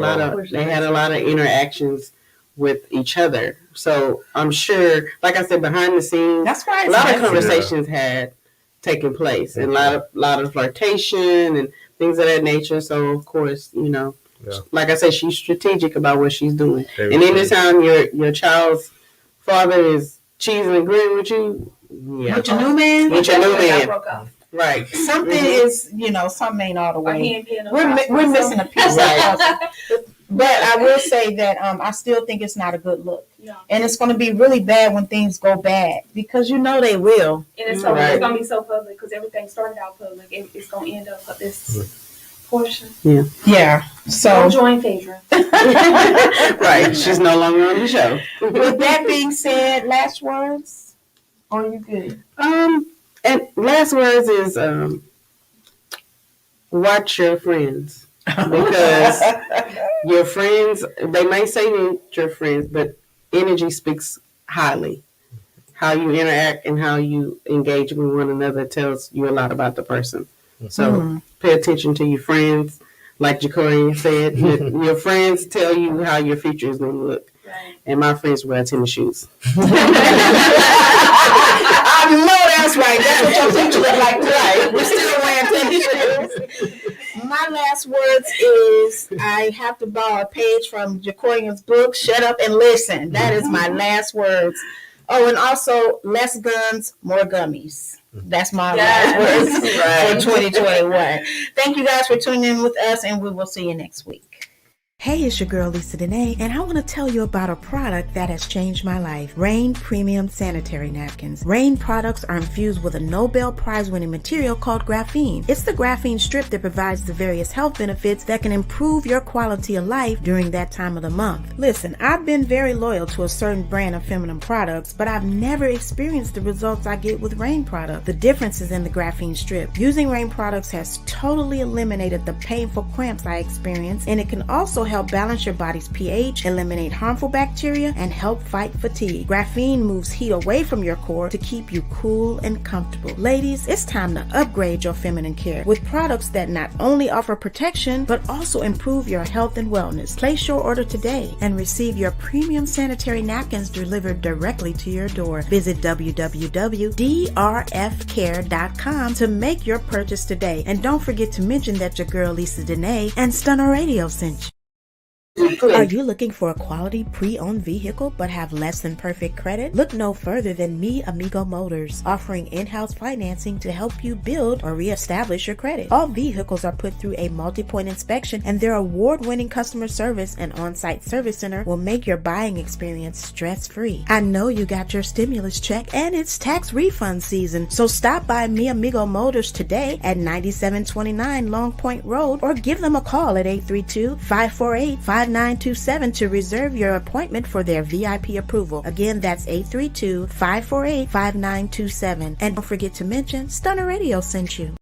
they had a lot of interactions with each other. So I'm sure, like I said, behind the scenes, That's right. a lot of conversations had taken place, and a lot of flirtation and things of that nature. So of course, like I said, she's strategic about what she's doing. And anytime your child's father is cheesing and agreeing with you, With your new man? With your new man. Broke off. Right. Something is, something ain't all the Or he way. ain't paying no We're price. missing a piece of the puzzle. But I will say that I still think it's not a good look. Yeah. And it's going to be really bad when things go bad, because they will. And it's going to be so public because everything started out public. It's going to end up this portion. Yeah. So Don't join Phaedra. Right. She's no longer on the show. with that being said, last words? Or are you good? And last words is watch your friends, because your friends, they may say you're friends, but energy speaks highly. How you interact and how you engage with one another tells you a lot about the person. So pay attention to your friends. Like Jacorian said, your friends tell you how your future is going to look. Right. And my friends wear tennis shoes. I know that's right. That's what your teacher look like tonight. We're still wearing tennis shoes. My last words is I have to borrow a page from Jacorian's book, Shut Up and Listen. That is my last words. Oh, and also, less guns, more gummies. That's my last words for 2021. Thank you guys for tuning in with us, and we will see you next week. Hey, it's your girl Lisa Dene, and I want to tell you about a product that has changed my life. Rain Premium Sanitary Napkins. Rain products are infused with a Nobel Prize-winning material called graphene. It's the graphene strip that provides the various health benefits that can improve your quality of life during that time of the month. Listen, I've been very loyal to a certain brand of feminine products, but I've never experienced the results I get with Rain products. The difference is in the graphene strip. Using Rain products has totally eliminated the painful cramps I experience, and it can also help balance your body's pH, eliminate harmful bacteria, and help fight fatigue. Graphene moves heat away from your core to keep you cool and comfortable. Ladies, it's time to upgrade your feminine care with products that not only offer protection, but also improve your health and wellness. Place your order today and receive your premium sanitary napkins delivered directly to your door. Visit www.drfcare.com to make your purchase today. And don't forget to mention that your girl Lisa Dene and Stunner Radio sent you. Are you looking for a quality pre-owned vehicle but have less than perfect credit? Look no further than Mi Amigo Motors, offering in-house financing to help you build or reestablish your credit. All vehicles are put through a multi-point inspection, and their award-winning customer service and on-site service center will make your buying experience stress-free. I know you got your stimulus check and it's tax refund season, so stop by Mi Amigo Motors today at 9729 Long Point Road or give them a call at 832-548-5927 to reserve your appointment for their VIP approval. Again, that's 832-548-5927. And don't forget to mention Stunner Radio sent you.